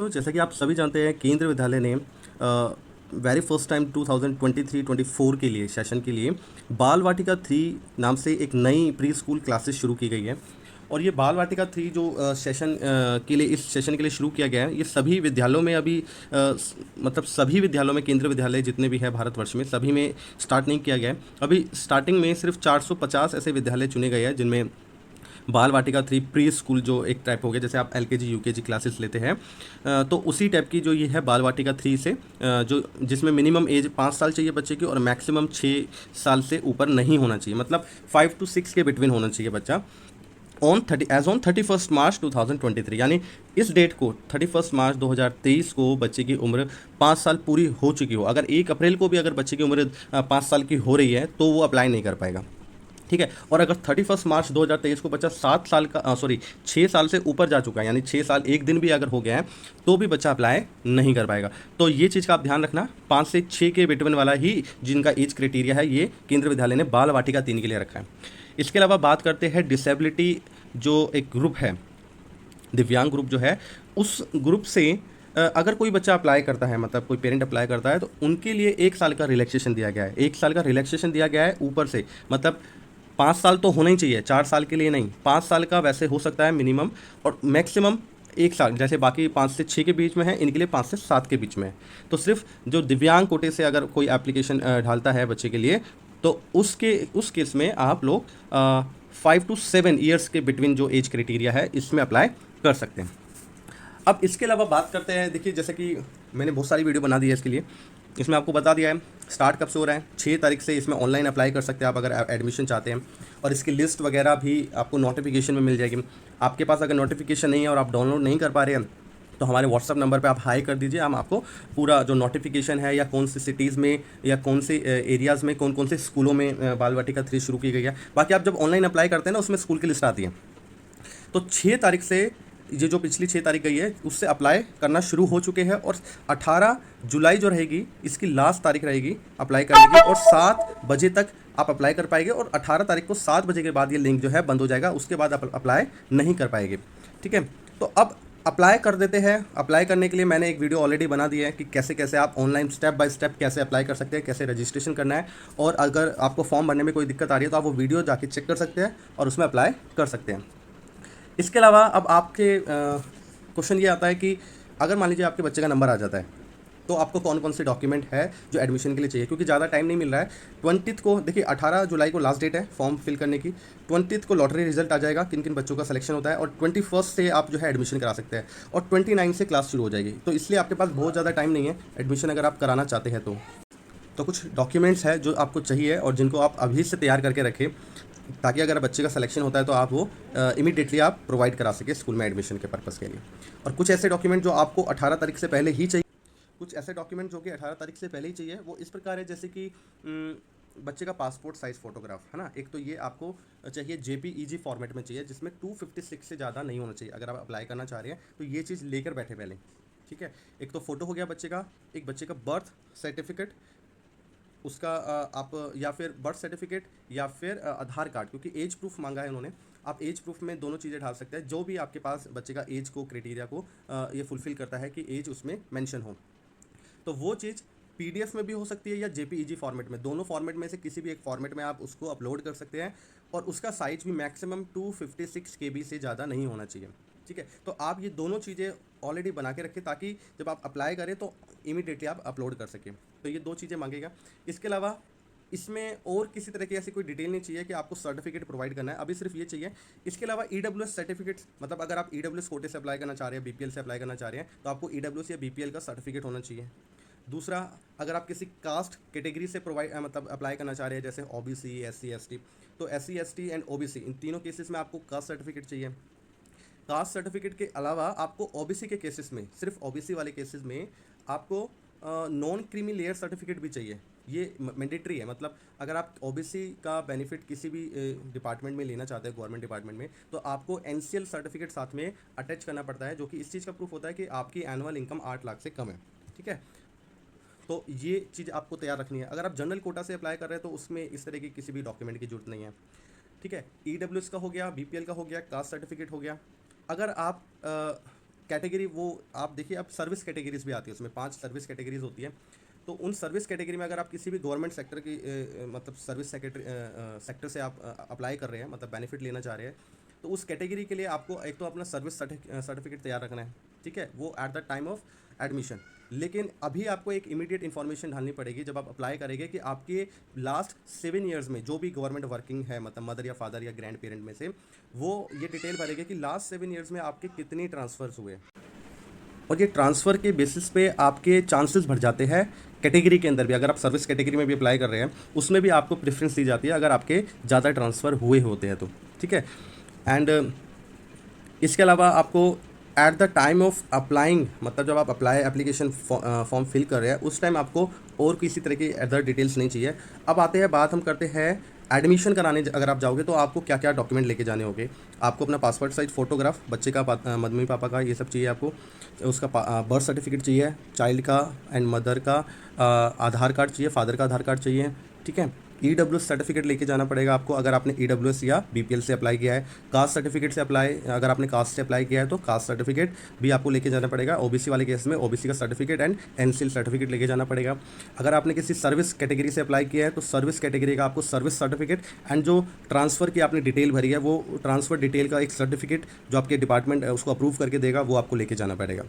तो जैसा कि आप सभी जानते हैं केंद्रीय विद्यालय ने वेरी फर्स्ट टाइम 2023-24 के लिए सेशन के लिए बाल वाटिका 3 नाम से एक नई प्री स्कूल क्लासेस शुरू की गई है। और ये बाल वाटिका 3 जो सेशन के लिए इस सेशन के लिए शुरू किया गया है, ये सभी विद्यालयों में अभी मतलब सभी विद्यालयों में, केंद्रीय विद्यालय जितने भी है भारतवर्ष में, सभी में स्टार्ट नहीं किया गया है। अभी स्टार्टिंग में सिर्फ 450 ऐसे विद्यालय चुने गए हैं जिनमें बाल वाटिका 3 प्री स्कूल जो एक टाइप हो गया, जैसे आप एलकेजी यूकेजी क्लासेस लेते हैं, तो उसी टाइप की जो ये है बाल वाटिका 3 से जो जिसमें मिनिमम एज 5 साल चाहिए बच्चे की और मैक्सिमम 6 साल से ऊपर नहीं होना चाहिए, मतलब 5 to 6 के बिटवीन होना चाहिए बच्चा। ऑन 31 मार्च 2023, यानी इस डेट को 31 मार्च 2023 को बच्चे की उम्र 5 साल पूरी हो चुकी हो। अगर 1 अप्रैल को भी अगर बच्चे की उम्र 5 साल की हो रही है तो वो अप्लाई नहीं कर पाएगा, ठीक है। और अगर 31 मार्च 2023 को बच्चा 7 साल का 6 साल से ऊपर जा चुका है, यानी 6 साल 1 दिन भी अगर हो गया है तो भी बच्चा अप्लाई नहीं कर पाएगा। तो ये चीज़ का आप ध्यान रखना, 5 से 6 के बिटवीन वाला ही जिनका एज क्राइटेरिया है, ये केंद्रीय विद्यालय ने बाल वाटिका 3 के लिए रखा है। इसके अलावा बात करते हैं डिसेबिलिटी, जो एक ग्रुप है, दिव्यांग ग्रुप जो है, उस ग्रुप से अगर कोई बच्चा अप्लाई करता है, मतलब कोई पेरेंट अप्लाई करता है, तो उनके लिए 1 साल का रिलैक्सेशन दिया गया है। 1 साल का रिलैक्सेशन दिया गया है ऊपर से, मतलब 5 साल तो होना ही चाहिए, 4 साल के लिए नहीं, 5 साल का वैसे हो सकता है मिनिमम, और मैक्सिमम 1 साल, जैसे बाकी 5 से 6 के बीच में है, इनके लिए 5 से 7 के बीच में है। तो सिर्फ जो दिव्यांग कोटे से अगर कोई एप्लीकेशन डालता है बच्चे के लिए, तो उस केस में आप लोग 5 to 7 ईयर्स के बिटवीन जो एज क्राइटेरिया है, इसमें अप्लाई कर सकते हैं। अब इसके अलावा बात करते हैं, देखिए जैसे कि मैंने बहुत सारी वीडियो बना दी है इसके लिए, इसमें आपको बता दिया है स्टार्ट कब से हो रहा है। 6 तारीख से इसमें ऑनलाइन अप्लाई कर सकते हैं आप, अगर एडमिशन चाहते हैं। और इसकी लिस्ट वगैरह भी आपको नोटिफिकेशन में मिल जाएगी। आपके पास अगर नोटिफिकेशन नहीं है और आप डाउनलोड नहीं कर पा रहे हैं, तो हमारे व्हाट्सअप नंबर पे आप हाई कर दीजिए, हम आपको पूरा जो नोटिफिकेशन है, या कौन सी सिटीज़ में या कौन से एरियाज़ में कौन कौन से स्कूलों में बाल वाटिका 3 शुरू की गई है। बाकी आप जब ऑनलाइन अप्लाई करते हैं ना, उसमें स्कूल की लिस्ट आती है। तो 6 तारीख से, ये जो पिछली 6 तारीख गई है, उससे अप्लाई करना शुरू हो चुके हैं। और 18 जुलाई जो रहेगी, इसकी लास्ट तारीख रहेगी अप्लाई करने की, और 7 बजे तक आप अप्लाई कर पाएंगे। और 18 तारीख को 7 बजे के बाद ये लिंक जो है बंद हो जाएगा, उसके बाद आप अप्लाई नहीं कर पाएंगे, ठीक है। तो अब अप्लाई कर देते हैं। अप्लाई करने के लिए मैंने एक वीडियो ऑलरेडी बना दी है कि कैसे कैसे आप ऑनलाइन स्टेप बाय स्टेप कैसे अप्लाई कर सकते हैं, कैसे रजिस्ट्रेशन करना है। और अगर आपको फॉर्म भरने में कोई दिक्कत आ रही है तो आप वो वीडियो जाके चेक कर सकते हैं और उसमें अप्लाई कर सकते हैं। इसके अलावा अब आपके क्वेश्चन ये आता है कि अगर मान लीजिए आपके बच्चे का नंबर आ जाता है, तो आपको कौन कौन से डॉक्यूमेंट है जो एडमिशन के लिए चाहिए, क्योंकि ज़्यादा टाइम नहीं मिल रहा है। 20 को, देखिए 18 जुलाई को लास्ट डेट है फॉर्म फिल करने की। 20 को लॉटरी रिजल्ट आ जाएगा किन किन बच्चों का सिलेक्शन होता है, और 21 से आप जो है एडमिशन करा सकते हैं, और 29 से क्लास शुरू हो जाएगी। तो इसलिए आपके पास बहुत ज़्यादा टाइम नहीं है एडमिशन अगर आप कराना चाहते हैं तो कुछ डॉक्यूमेंट्स हैं जो आपको चाहिए और जिनको आप अभी से तैयार करके रखें, ताकि अगर बच्चे का सिलेक्शन होता है तो आप वो इमीडिएटली आप प्रोवाइड करा सके स्कूल में एडमिशन के पर्पज़ के लिए। और कुछ ऐसे डॉक्यूमेंट जो आपको 18 तारीख से पहले ही चाहिए, कुछ ऐसे डॉक्यूमेंट जो कि 18 तारीख से पहले ही चाहिए, वो इस प्रकार है, जैसे कि बच्चे का पासपोर्ट साइज़ फ़ोटोग्राफ है ना, एक तो ये आपको चाहिए JPEG फॉर्मेट में चाहिए, जिसमें 256 से ज़्यादा नहीं होना चाहिए अगर आप अप्लाई करना चाह रहे हैं, तो ये चीज़ लेकर बैठे पहले, ठीक है। एक तो फ़ोटो हो गया बच्चे का, एक बच्चे का बर्थ सर्टिफिकेट, उसका आप या फिर बर्थ सर्टिफिकेट या फिर आधार कार्ड, क्योंकि एज प्रूफ मांगा है उन्होंने। आप एज प्रूफ में दोनों चीज़ें डाल सकते हैं, जो भी आपके पास बच्चे का एज को क्राइटेरिया को ये फुलफ़िल करता है कि एज उसमें मेंशन हो, तो वो चीज़ PDF में भी हो सकती है या JPEG फॉर्मेट में, दोनों फॉर्मेट में से किसी भी एक फॉर्मेट में आप उसको अपलोड कर सकते हैं। और उसका साइज भी मैक्सिमम 256 KB से ज़्यादा नहीं होना चाहिए, ठीक है। तो आप ये दोनों चीज़ें ऑलरेडी बना के रखें, ताकि जब आप अप्लाई करें तो इमीडिएटली आप अपलोड कर सकें। तो ये 2 चीज़ें मांगेगा। इसके अलावा इसमें और किसी तरह की ऐसी कोई डिटेल नहीं चाहिए कि आपको सर्टिफिकेट प्रोवाइड करना है, अभी सिर्फ ये चाहिए। इसके अलावा EWS सर्टिफिकेट, मतलब अगर आप EWS कोटे से अप्लाई करना चाह रहे हैं, BPL से अप्लाई करना चाह रहे हैं, तो आपको EWS या BPL का सर्टिफिकेट होना चाहिए। दूसरा, अगर आप किसी कास्ट कैटेगरी से प्रोवाइड मतलब अप्लाई करना चाह रहे हैं, जैसे OBC, SC ST, तो SC ST एंड OBC, इन तीनों केसेस में आपको कास्ट सर्टिफिकेट चाहिए। कास्ट सर्टिफिकेट के अलावा आपको OBC के केसेस में, सिर्फ OBC वाले केसेस में आपको नॉन क्रीमी लेयर सर्टिफिकेट भी चाहिए। ये मैंडेटरी है, मतलब अगर आप OBC का बेनिफिट किसी भी डिपार्टमेंट में लेना चाहते हैं, गवर्नमेंट डिपार्टमेंट में, तो आपको NCL सर्टिफिकेट साथ में अटैच करना पड़ता है, जो कि इस चीज़ का प्रूफ होता है कि आपकी एनुअल इनकम 8 लाख से कम है, ठीक है। तो ये चीज़ आपको तैयार रखनी है। अगर आप जनरल कोटा से अप्लाई कर रहे हैं तो उसमें इस तरह की किसी भी डॉक्यूमेंट की जरूरत नहीं है, ठीक है। EWS का हो गया, BPL का हो गया, कास्ट सर्टिफिकेट हो गया। अगर आप कैटेगरी वो आप देखिए, अब सर्विस कैटेगरीज भी आती है, उसमें 5 सर्विस कैटेगरीज होती है। तो उन सर्विस कैटेगरी में अगर आप किसी भी गवर्नमेंट सेक्टर की मतलब सर्विस सेक्टर से आप अप्लाई कर रहे हैं, मतलब बेनिफिट लेना चाह रहे हैं, तो उस कैटेगरी के लिए आपको एक तो अपना सर्विस सर्टिफिकेट तैयार रखना है, ठीक है, वो at the time of admission. लेकिन अभी आपको एक इमीडिएट इन्फॉर्मेशन डालनी पड़ेगी जब आप अप्लाई करेंगे कि आपके लास्ट 7 ईयर्स में जो भी गवर्नमेंट वर्किंग है, मतलब मदर या फादर या ग्रैंड पेरेंट में से, वो ये डिटेल भरेंगे कि लास्ट 7 ईयर्स में आपके कितने ट्रांसफ़र्स हुए। और ये ट्रांसफ़र के बेसिस पे आपके चांसेस बढ़ जाते हैं कैटेगरी के अंदर भी। अगर आप सर्विस कैटेगरी में भी अप्लाई कर रहे हैं, उसमें भी आपको प्रेफरेंस दी जाती है अगर आपके ज़्यादा ट्रांसफ़र हुए होते हैं तो, ठीक है। एंड इसके अलावा आपको at the time of applying, मतलब जब आप एप्लीकेशन फॉर्म फिल कर रहे हैं, उस टाइम आपको और किसी तरह की अदर डिटेल्स नहीं चाहिए। अब आते हैं बात, हम करते हैं एडमिशन कराने अगर आप जाओगे तो आपको क्या क्या डॉक्यूमेंट लेके जाने होंगे। आपको अपना पासपोर्ट साइज फ़ोटोग्राफ, बच्चे का मम्मी पापा का ये सब चाहिए आपको, उसका बर्थ सर्टिफिकेट चाहिए, चाइल्ड का एंड मदर का आधार कार्ड चाहिए, फादर का आधार कार्ड चाहिए, ठीक है। EWS सर्टिफिकेट लेके जाना पड़ेगा आपको अगर आपने EWS या BPL से अप्लाई किया है। कास्ट सर्टिफिकेट से अप्लाई, अगर आपने कास्ट से अप्लाई किया है तो कास्ट सर्टिफिकेट भी आपको लेके जाना पड़ेगा। OBC वाले केस में OBC का सर्टिफिकेट एंड NCL सर्टिफिकेट लेके जाना पड़ेगा। अगर आपने किसी सर्विस कैटेगरी से अप्लाई किया है तो सर्विस कैटेगरी का आपको सर्विस सर्टिफिकेट एंड जो ट्रांसफ़र की आपने डिटेल भरी है, वो ट्रांसफ़र डिटेल का एक सर्टिफिकेट जो आपके डिपार्टमेंट उसको अप्रूव करके देगा, वो आपको लेके जाना पड़ेगा,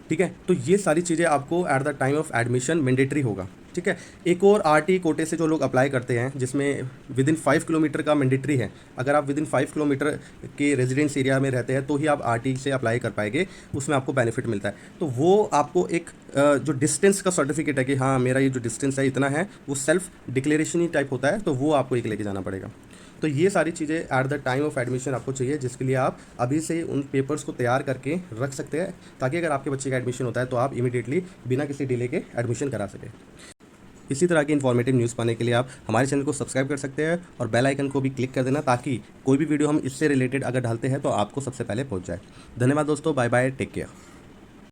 ठीक है। तो ये सारी चीज़ें आपको at the time of admission mandatory होगा, ठीक है। एक और RT कोटे से जो लोग अप्लाई करते हैं, जिसमें विदिन 5 किलोमीटर का मैंडेटरी है। अगर आप विदिन 5 किलोमीटर के रेजिडेंस एरिया में रहते हैं तो ही आप RT से अप्लाई कर पाएंगे, उसमें आपको बेनिफिट मिलता है। तो वो आपको एक जो डिस्टेंस का सर्टिफिकेट है कि हाँ मेरा ये जो डिस्टेंस है इतना है, वो सेल्फ डिक्लेरेशन ही टाइप होता है, तो वो आपको एक लेके जाना पड़ेगा। तो ये सारी चीज़ें at the time of admission आपको चाहिए, जिसके लिए आप अभी से उन पेपर्स को तैयार करके रख सकते हैं, ताकि अगर आपके बच्चे का एडमिशन होता है तो आप इमीडिएटली बिना किसी डिले के एडमिशन करा सकें। इसी तरह की इन्फॉर्मेटिव न्यूज़ पाने के लिए आप हमारे चैनल को सब्सक्राइब कर सकते हैं और बेल आइकन को भी क्लिक कर देना, ताकि कोई भी वीडियो हम इससे रिलेटेड अगर डालते हैं तो आपको सबसे पहले पहुंच जाए। धन्यवाद दोस्तों, बाय बाय, टेक केयर।